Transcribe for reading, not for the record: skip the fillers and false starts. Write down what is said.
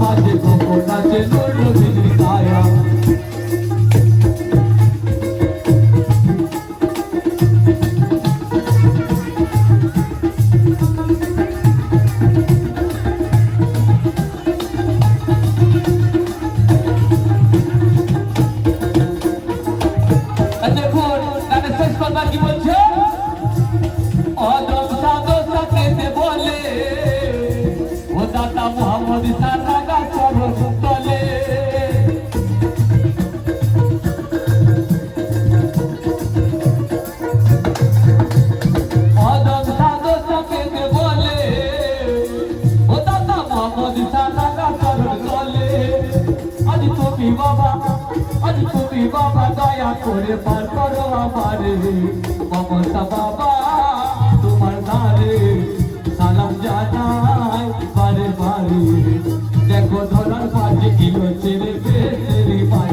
মাঝে গোপন আছে নূর নবীর ছায়া কি বলছে অদম সাদো সাথে বলে ও দাতা মোহাম্মদ সারাগা চরণ তলে অদম সাদো সাথে বলে ও দাতা মোহাম্মদ সারাগা চরণ তলে আজ তুমি বাবা দয়া করে পার করো আমারে মমতা বাবা তোমার ধারে সালাম জানাই বারে বারে দেখো ধরার পাশে কিলো ছেড়ে